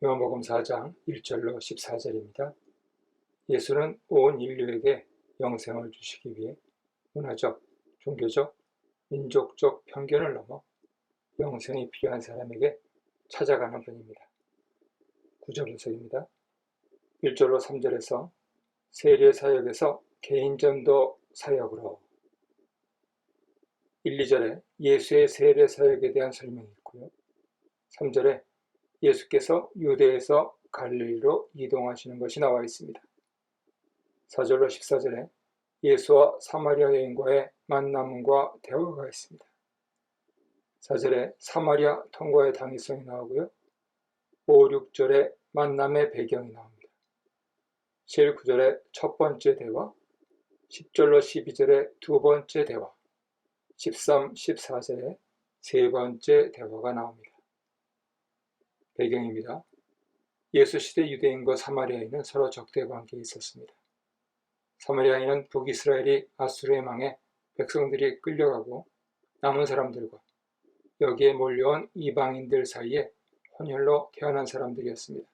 요한복음 4장 1절로 14절입니다. 예수는 온 인류에게 영생을 주시기 위해 문화적, 종교적, 민족적 편견을 넘어 영생이 필요한 사람에게 찾아가는 분입니다. 9절 분석입니다. 1절로 3절에서 세례 사역에서 개인전도 사역으로 1, 2절에 예수의 세례 사역에 대한 설명이 있고요. 3절에 예수께서 유대에서 갈릴리로 이동하시는 것이 나와 있습니다. 4절로 14절에 예수와 사마리아 여인과의 만남과 대화가 있습니다. 4절에 사마리아 통과의 당위성이 나오고요. 5, 6절에 만남의 배경이 나옵니다. 7, 9절에 첫 번째 대화, 10절로 12절에 두 번째 대화, 13, 14절에 세 번째 대화가 나옵니다. 배경입니다. 예수 시대 유대인과 사마리아인은 서로 적대 관계에 있었습니다. 사마리아인은 북이스라엘이 아수르에 망해 백성들이 끌려가고 남은 사람들과 여기에 몰려온 이방인들 사이에 혼혈로 태어난 사람들이었습니다.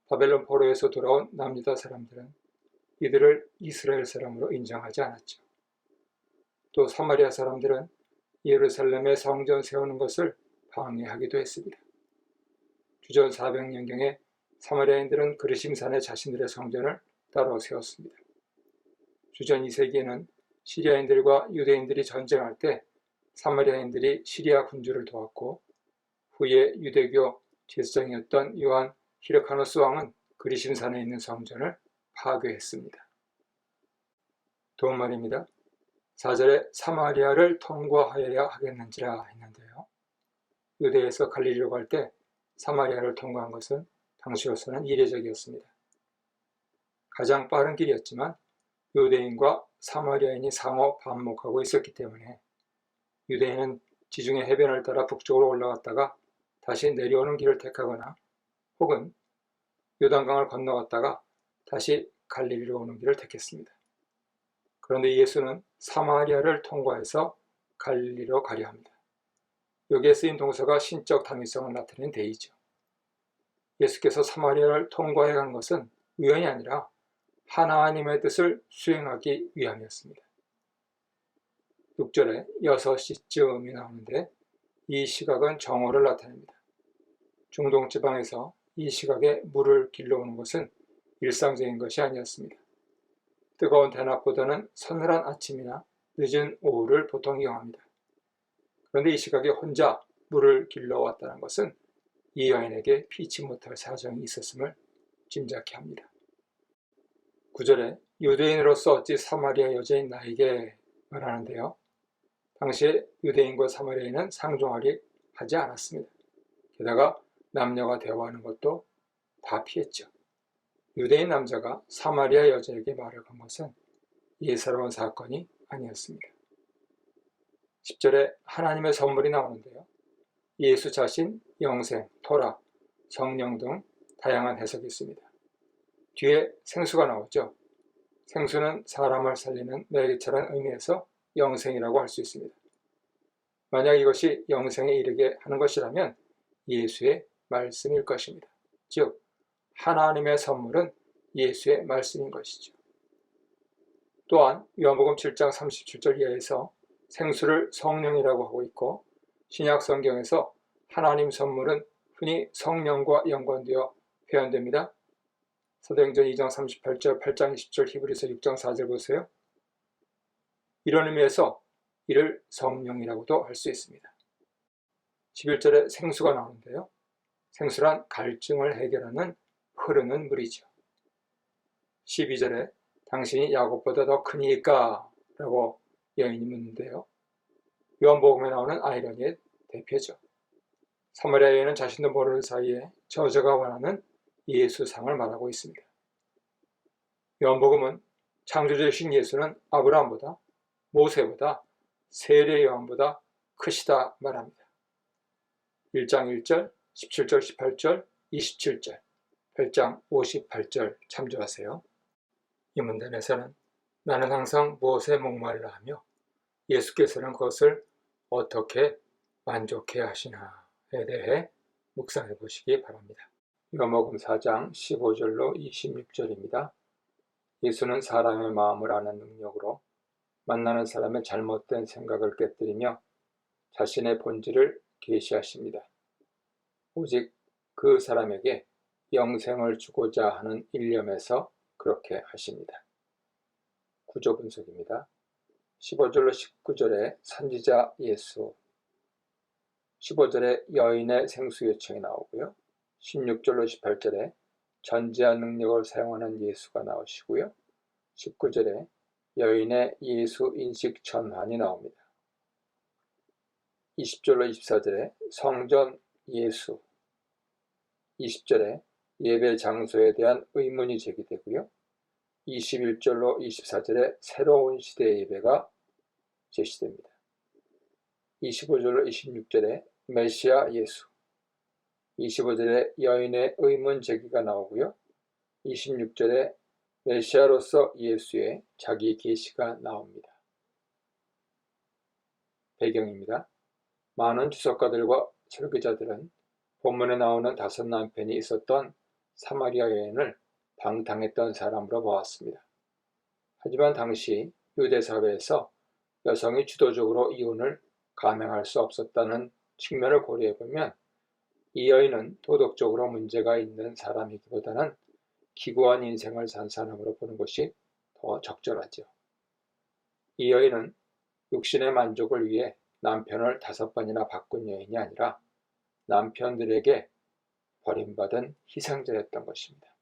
바벨론 포로에서 돌아온 남유다 사람들은 이들을 이스라엘 사람으로 인정하지 않았죠. 또 사마리아 사람들은 예루살렘에 성전 세우는 것을 방해하기도 했습니다. 주전 400년경에 사마리아인들은 그르심산에 자신들의 성전을 따로 세웠습니다. 주전 2세기에는 시리아인들과 유대인들이 전쟁할 때 사마리아인들이 시리아 군주를 도왔고, 후에 유대교 제사장이었던 요한 히르카노스 왕은 그리심산에 있는 성전을 파괴했습니다. 도움말입니다. 4절에 사마리아를 통과하여야 하겠는지라 했는데요. 유대에서 갈릴리로 갈 때 사마리아를 통과한 것은 당시로서는 이례적이었습니다. 가장 빠른 길이었지만 유대인과 사마리아인이 상호 반목하고 있었기 때문에 유대인은 지중해 해변을 따라 북쪽으로 올라갔다가 다시 내려오는 길을 택하거나 혹은 요단강을 건너갔다가 다시 갈릴리로 오는 길을 택했습니다. 그런데 예수는 사마리아를 통과해서 갈릴리로 가려 합니다. 여기에 쓰인 동사가 신적 당위성을 나타내는 대의죠. 예수께서 사마리아를 통과해 간 것은 우연이 아니라 하나님의 뜻을 수행하기 위함이었습니다. 6절에 6시쯤이 나오는데 이 시각은 정오를 나타냅니다. 중동 지방에서 이 시각에 물을 길러오는 것은 일상적인 것이 아니었습니다. 뜨거운 대낮보다는 서늘한 아침이나 늦은 오후를 보통 이용합니다. 그런데 이 시각에 혼자 물을 길러왔다는 것은 이 여인에게 피치 못할 사정이 있었음을 짐작케 합니다. 9절에 유대인으로서 어찌 사마리아 여자인 나에게 말하는데요. 당시에 유대인과 사마리아인은 상종하리 하지 않았습니다. 게다가 남녀가 대화하는 것도 다 피했죠. 유대인 남자가 사마리아 여자에게 말을 건 것은 예사로운 사건이 아니었습니다. 10절에 하나님의 선물이 나오는데요. 예수 자신, 영생, 토라, 성령 등 다양한 해석이 있습니다. 뒤에 생수가 나오죠. 생수는 사람을 살리는 매개체라는 의미에서 영생이라고 할 수 있습니다. 만약 이것이 영생에 이르게 하는 것이라면 예수의 말씀일 것입니다. 즉, 하나님의 선물은 예수의 말씀인 것이죠. 또한 요한복음 7장 37절 이하에서 생수를 성령이라고 하고 있고, 신약 성경에서 하나님 선물은 흔히 성령과 연관되어 표현됩니다. 사도행전 2장 38절, 8장 20절, 히브리서 6장 4절 보세요. 이런 의미에서 이를 성령이라고도 할 수 있습니다. 11절에 생수가 나오는데요. 생수란 갈증을 해결하는 흐르는 물이죠. 12절에 당신이 야곱보다 더 크니까? 라고 여인이 묻는데요. 요한복음에 나오는 아이러니의 대표죠. 사마리아 여인은 자신도 모르는 사이에 저자가 원하는 예수상을 말하고 있습니다. 요한복음은 창조주이신 예수는 아브라함보다, 모세보다, 세례 요한보다 크시다 말합니다. 1장 1절, 17절, 18절, 27절, 8장 58절 참조하세요. 이 문단에서는 나는 항상 무엇에 목말라 하며 예수께서는 그것을 어떻게 만족해 하시나에 대해 묵상해 보시기 바랍니다. 요한복음 4장 15절로 26절입니다. 예수는 사람의 마음을 아는 능력으로 만나는 사람의 잘못된 생각을 깨뜨리며 자신의 본질을 계시하십니다. 오직 그 사람에게 영생을 주고자 하는 일념에서 그렇게 하십니다. 구조 분석입니다. 15절로 19절에 선지자 예수, 15절에 여인의 생수 요청이 나오고요. 16절로 18절에 전지한 능력을 사용하는 예수가 나오시고요. 19절에 여인의 예수 인식 전환이 나옵니다. 20절로 24절에 성전 예수, 20절에 예배 장소에 대한 의문이 제기되고요. 21절로 24절에 새로운 시대의 예배가 제시됩니다. 25절로 26절에 메시아 예수, 25절에 여인의 의문 제기가 나오고요. 26절에 메시아로서 예수의 자기 계시가 나옵니다. 배경입니다. 많은 주석가들과 설교자들은 본문에 나오는 5 남편이 있었던 사마리아 여인을 방탕했던 사람으로 보았습니다. 하지만 당시 유대 사회에서 여성이 주도적으로 이혼을 감행할 수 없었다는 측면을 고려해보면 이 여인은 도덕적으로 문제가 있는 사람이기보다는 기구한 인생을 산 사람으로 보는 것이 더 적절하죠. 이 여인은 육신의 만족을 위해 남편을 5번이나 바꾼 여인이 아니라 남편들에게 버림받은 희생자였던 것입니다.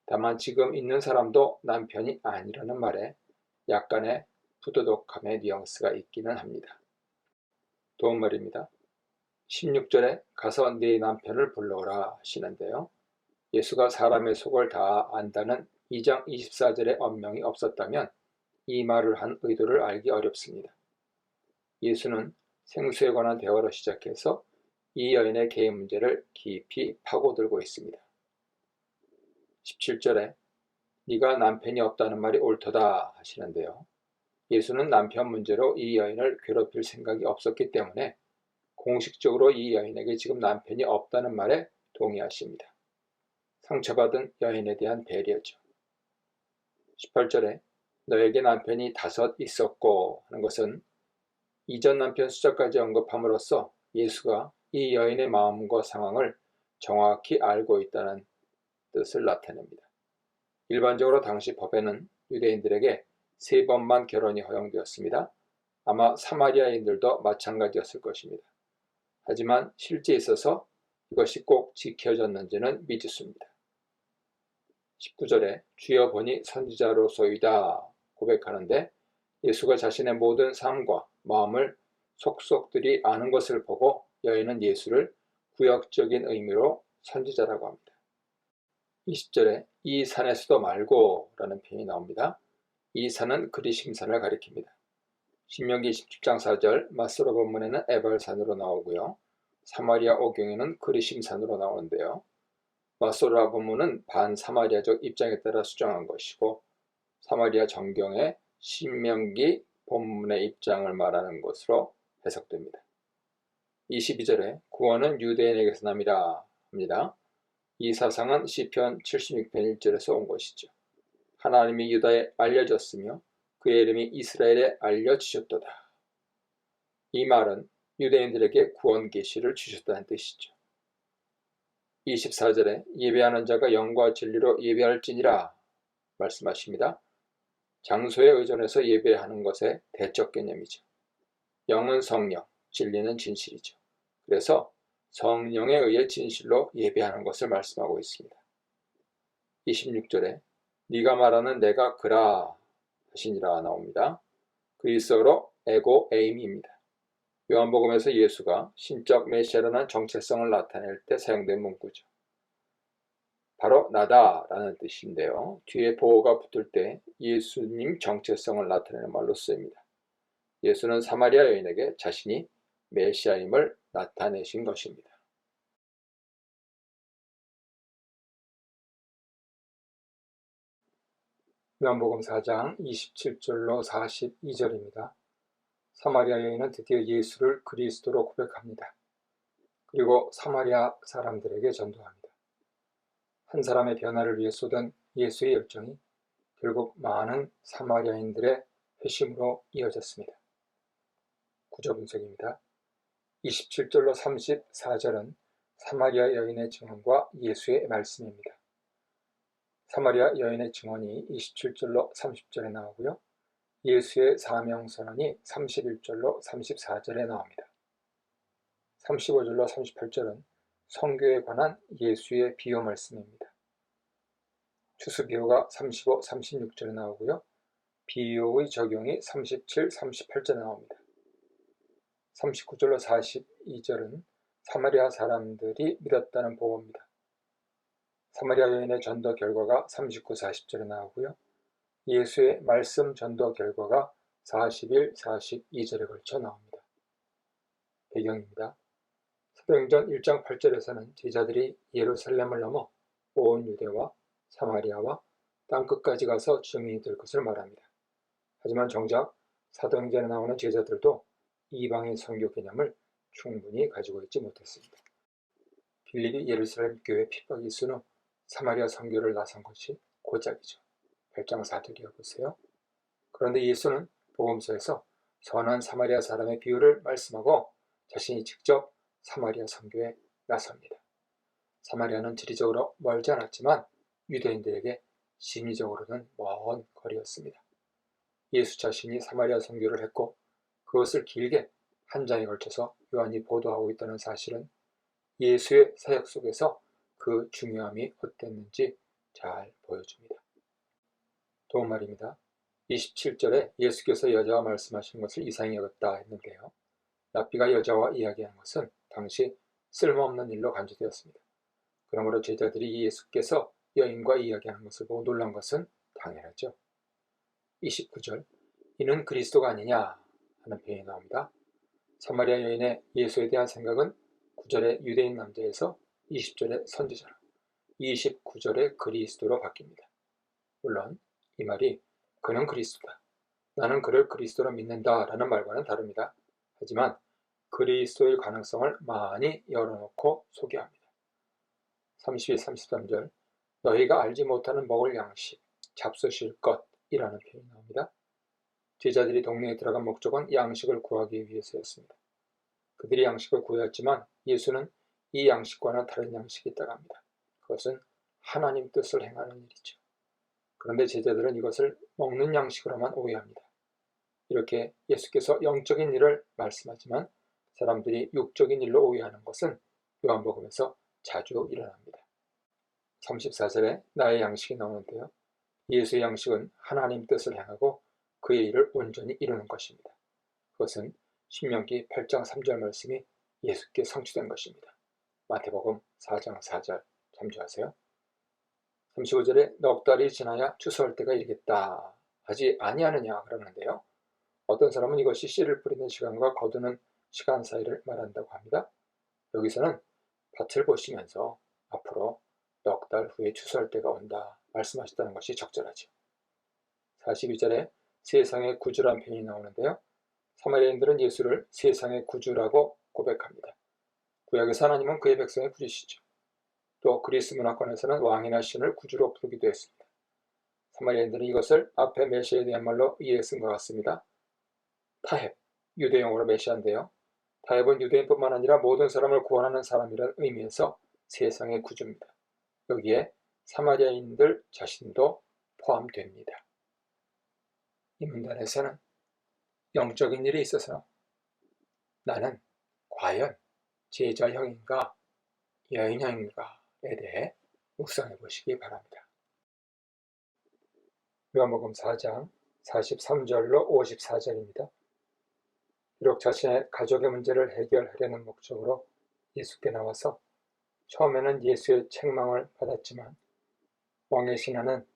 다만 지금 있는 사람도 남편이 아니라는 말에 약간의 부도덕함의 뉘앙스가 있기는 합니다. 도움말입니다. 16절에 가서 네 남편을 불러오라 하시는데요. 예수가 사람의 속을 다 안다는 2장 24절의 언명이 없었다면 이 말을 한 의도를 알기 어렵습니다. 예수는 생수에 관한 대화로 시작해서 이 여인의 개인 문제를 깊이 파고들고 있습니다. 17절에 네가 남편이 없다는 말이 옳도다 하시는데요. 예수는 남편 문제로 이 여인을 괴롭힐 생각이 없었기 때문에 공식적으로 이 여인에게 지금 남편이 없다는 말에 동의하십니다. 상처받은 여인에 대한 배려죠. 18절에 너에게 남편이 5 있었고 하는 것은 이전 남편 숫자까지 언급함으로써 예수가 이 여인의 마음과 상황을 정확히 알고 있다는 뜻을 나타냅니다. 일반적으로 당시 법에는 유대인들에게 3번만 결혼이 허용되었습니다. 아마 사마리아인들도 마찬가지였을 것입니다. 하지만 실제 있어서 이것이 꼭 지켜졌는지는 미지수입니다. 19절에 주여 보니 선지자로소이다 고백하는데 예수가 자신의 모든 삶과 마음을 속속들이 아는 것을 보고 여인은 예수를 구역적인 의미로 선지자라고 합니다. 20절에 이 산에서도 말고 라는 표현이 나옵니다. 이 산은 그리심산을 가리킵니다. 신명기 27장 4절 마스로 본문에는 에발산으로 나오고요. 사마리아 오경에는 그리심산으로 나오는데요. 마소라 본문은 반사마리아적 입장에 따라 수정한 것이고 사마리아 정경의 신명기 본문의 입장을 말하는 것으로 해석됩니다. 22절에 구원은 유대인에게서 남이라 합니다. 이 사상은 시편 76편 1절에서 온 것이죠. 하나님이 유다에 알려졌으며 그의 이름이 이스라엘에 알려지셨도다. 이 말은 유대인들에게 구원 계시를 주셨다는 뜻이죠. 24절에 예배하는 자가 영과 진리로 예배할지니라 말씀하십니다. 장소에 의존해서 예배하는 것의 대적 개념이죠. 영은 성령, 진리는 진실이죠. 그래서 성령에 의해 진실로 예배하는 것을 말씀하고 있습니다. 26절에 네가 말하는 내가 그라 하시니라 나옵니다. 그리스어로 에고 에임입니다. 요한복음에서 예수가 신적 메시아라는 정체성을 나타낼 때 사용된 문구죠. 바로 나다 라는 뜻인데요. 뒤에 보호가 붙을 때 예수님 정체성을 나타내는 말로 쓰입니다. 예수는 사마리아 여인에게 자신이 메시아임을 나타내신 것입니다. 요한복음 4장 27절로 42절입니다. 사마리아 여인은 드디어 예수를 그리스도로 고백합니다. 그리고 사마리아 사람들에게 전도합니다. 한 사람의 변화를 위해 쏟은 예수의 열정이 결국 많은 사마리아인들의 회심으로 이어졌습니다. 구조 분석입니다. 27절로 34절은 사마리아 여인의 증언과 예수의 말씀입니다. 사마리아 여인의 증언이 27절로 30절에 나오고요. 예수의 사명 선언이 31절로 34절에 나옵니다. 35절로 38절은 선교에 관한 예수의 비유 말씀입니다. 추수 비유가 35, 36절에 나오고요. 비유의 적용이 37, 38절에 나옵니다. 39절로 42절은 사마리아 사람들이 믿었다는 보고입니다. 사마리아 여인의 전도 결과가 39, 40절에 나오고요. 예수의 말씀 전도 결과가 41, 42절에 걸쳐 나옵니다. 배경입니다. 사도행전 1장 8절에서는 제자들이 예루살렘을 넘어 온 유대와 사마리아와 땅끝까지 가서 증인이 될 것을 말합니다. 하지만 정작 사도행전에 나오는 제자들도 이방인 선교 개념을 충분히 가지고 있지 못했습니다. 빌립이 예루살렘 교회 핍박이 있은 후 사마리아 선교를 나선 것이 고작이죠. 8장 4절이어 보세요. 그런데 예수는 복음서에서 선한 사마리아 사람의 비유를 말씀하고 자신이 직접 사마리아 선교에 나섭니다. 사마리아는 지리적으로 멀지 않았지만 유대인들에게 심리적으로는 먼 거리였습니다. 예수 자신이 사마리아 선교를 했고 그것을 길게 한 장에 걸쳐서 요한이 보도하고 있다는 사실은 예수의 사역 속에서 그 중요함이 어땠는지 잘 보여줍니다. 도움말입니다. 27절에 예수께서 여자와 말씀하신 것을 이상히 여겼다 했는데요. 랍비가 여자와 이야기한 것은 당시 쓸모없는 일로 간주되었습니다. 그러므로 제자들이 예수께서 여인과 이야기하는 것을 보고 놀란 것은 당연하죠. 29절, 이는 그리스도가 아니냐 하는 표현이 나옵니다. 사마리아 여인의 예수에 대한 생각은 9절의 유대인 남자에서 20절의 선지자로, 29절의 그리스도로 바뀝니다. 물론 이 말이 그는 그리스도다, 나는 그를 그리스도로 믿는다 라는 말과는 다릅니다. 하지만 그리스도의 가능성을 많이 열어놓고 소개합니다. 32, 33절, 너희가 알지 못하는 먹을 양식, 잡수실 것이라는 표현이 나옵니다. 제자들이 동네에 들어간 목적은 양식을 구하기 위해서였습니다. 그들이 양식을 구했지만 예수는 이 양식과는 다른 양식이 있다고 합니다. 그것은 하나님 뜻을 행하는 일이죠. 그런데 제자들은 이것을 먹는 양식으로만 오해합니다. 이렇게 예수께서 영적인 일을 말씀하지만 사람들이 육적인 일로 오해하는 것은 요한복음에서 자주 일어납니다. 34절에 나의 양식이 나오는데요. 예수의 양식은 하나님 뜻을 행하고 그의 일을 온전히 이루는 것입니다. 그것은 신명기 8장 3절 말씀이 예수께 성취된 것입니다. 마태복음 4장 4절 참조하세요. 35절에 넉 달이 지나야 추수할 때가 이르겠다 하지 아니하느냐 그러는데요. 어떤 사람은 이것이 씨를 뿌리는 시간과 거두는 시간 사이를 말한다고 합니다. 여기서는 밭을 보시면서 앞으로 넉 달 후에 추수할 때가 온다 말씀하셨다는 것이 적절하죠. 42절에 세상의 구주란 표현이 나오는데요. 사마리아인들은 예수를 세상의 구주라고 고백합니다. 구약에서 하나님은 그의 백성의 구주시죠. 또 그리스 문화권에서는 왕이나 신을 구주로 부르기도 했습니다. 사마리아인들은 이것을 앞에 메시아에 대한 말로 이해 쓴 것 같습니다. 타협, 유대용어로 메시아인데요. 타협은 유대인뿐만 아니라 모든 사람을 구원하는 사람이라는 의미에서 세상의 구주입니다. 여기에 사마리아인들 자신도 포함됩니다. 이 문단에서는 영적인 일이 있어서 나는 과연 제자형인가 여인형인가에 대해 묵상해 보시기 바랍니다. 요한복음 4장 43절로 54절입니다. 비록 자신의 가족의 문제를 해결하려는 목적으로 예수께 나와서 처음에는 예수의 책망을 받았지만 왕의 신하는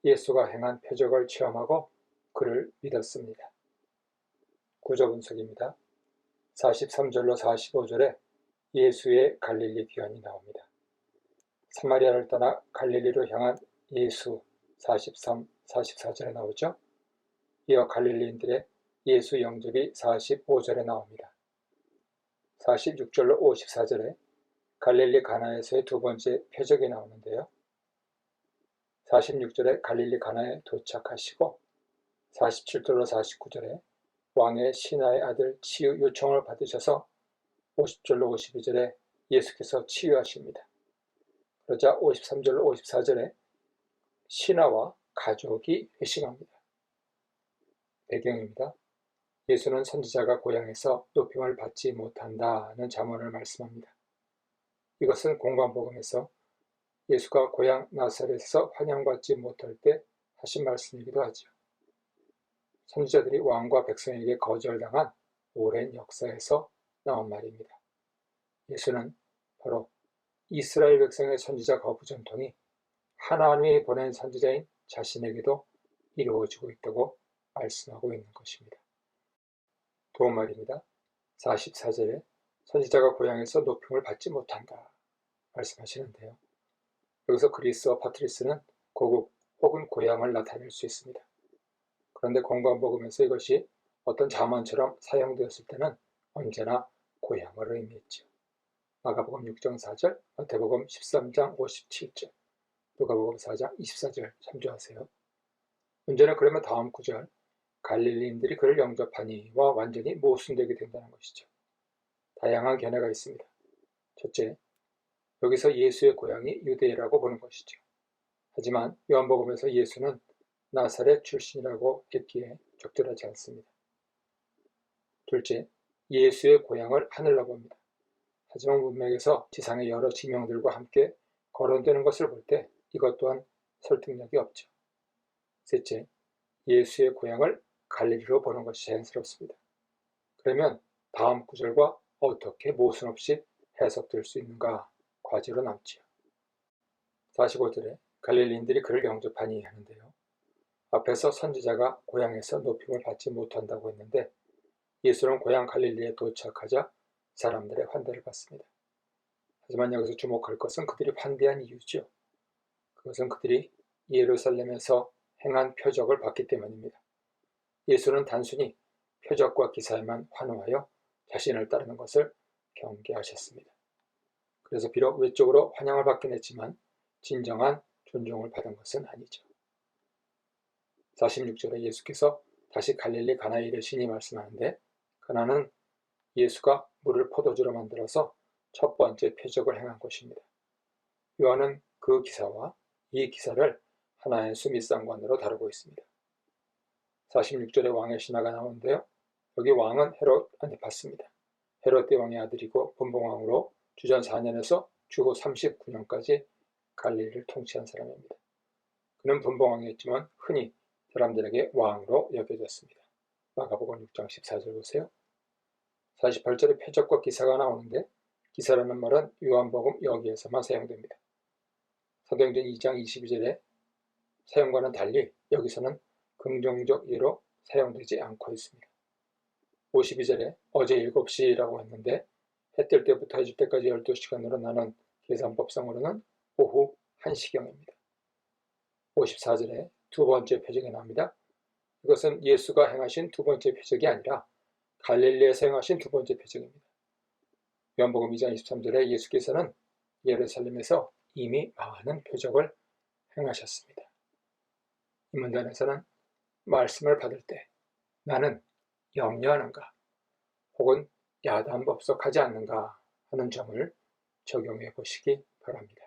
예수가 행한 표적을 체험하고 그를 믿었습니다. 구조 분석입니다. 43절로 45절에 예수의 갈릴리 귀환이 나옵니다. 사마리아를 떠나 갈릴리로 향한 예수 43, 44절에 나오죠. 이어 갈릴리인들의 예수 영접이 45절에 나옵니다. 46절로 54절에 갈릴리 가나에서의 두 번째 표적이 나오는데요. 46절에 갈릴리 가나에 도착하시고 47절로 49절에 왕의 신하의 아들 치유 요청을 받으셔서 50절로 52절에 예수께서 치유하십니다. 그러자 53절로 54절에 신하와 가족이 회심합니다. 배경입니다. 예수는 선지자가 고향에서 높임을 받지 못한다는 잠언을 말씀합니다. 이것은 공관복음에서 예수가 고향 나사렛에서 환영받지 못할 때 하신 말씀이기도 하죠. 선지자들이 왕과 백성에게 거절당한 오랜 역사에서 나온 말입니다. 예수는 바로 이스라엘 백성의 선지자 거부 전통이 하나님이 보낸 선지자인 자신에게도 이루어지고 있다고 말씀하고 있는 것입니다. 또 말입니다. 44절에 선지자가 고향에서 높임을 받지 못한다 말씀하시는데요. 여기서 그리스와 파트리스는 고국 혹은 고향을 나타낼 수 있습니다. 그런데 공관복음에서 이것이 어떤 잠언처럼 사용되었을 때는 언제나 고향을 의미했죠. 마가복음 6장 4절, 마태복음 13장 57절, 누가복음 4장 24절 참조하세요. 문제는 그러면 다음 구절 갈릴리인들이 그를 영접하니와 완전히 모순되게 된다는 것이죠. 다양한 견해가 있습니다. 첫째, 여기서 예수의 고향이 유대라고 보는 것이죠. 하지만 요한복음에서 예수는 나사렛 출신이라고 했기에 적절하지 않습니다. 둘째, 예수의 고향을 하늘로 봅니다. 하지만 문맥에서 지상의 여러 지명들과 함께 거론되는 것을 볼 때 이것 또한 설득력이 없죠. 셋째, 예수의 고향을 갈릴리로 보는 것이 자연스럽습니다. 그러면 다음 구절과 어떻게 모순 없이 해석될 수 있는가 과제로 남지요. 45절에 갈릴리인들이 그를 영접하니 하는데요. 앞에서 선지자가 고향에서 높임을 받지 못한다고 했는데 예수는 고향 갈릴리에 도착하자 사람들의 환대를 받습니다. 하지만 여기서 주목할 것은 그들이 환대한 이유죠. 그것은 그들이 예루살렘에서 행한 표적을 봤기 때문입니다. 예수는 단순히 표적과 기사에만 환호하여 자신을 따르는 것을 경계하셨습니다. 그래서 비록 외적으로 환영을 받긴 했지만 진정한 존중을 받은 것은 아니죠. 46절에 예수께서 다시 갈릴리 가나에 이르시니 말씀하는데 가나는 예수가 물을 포도주로 만들어서 첫 번째 표적을 행한 곳입니다. 요한은 그 기사와 이 기사를 하나의 수미상관으로 다루고 있습니다. 46절에 왕의 신하가 나오는데요. 여기 왕은 헤롯 안티파스입니다. 헤롯 대왕의 아들이고 분봉왕으로 주전 4년에서 주후 39년까지 갈릴리를 통치한 사람입니다. 그는 분봉왕이었지만 흔히 사람들에게 왕으로 여겨졌습니다. 마가복음 6장 14절 보세요. 48절에 표적과 기사가 나오는데 기사라는 말은 요한복음 여기에서만 사용됩니다. 사도행전 2장 22절에 사용과는 달리 여기서는 긍정적 예로 사용되지 않고 있습니다. 52절에 어제 7시라고 했는데 해 뜰 때부터 해질 때까지 12시간으로 나눈 계산법상으로는 오후 1시경입니다. 54절에 두 번째 표적이 나옵니다. 이것은 예수가 행하신 두 번째 표적이 아니라 갈릴리에서 행하신 두 번째 표적입니다. 요한복음 2장 23절에 예수께서는 예루살렘에서 이미 많은 표적을 행하셨습니다. 이 문단에서는 말씀을 받을 때 나는 염려하는가 혹은 야단법석하지 않는가 하는 점을 적용해 보시기 바랍니다.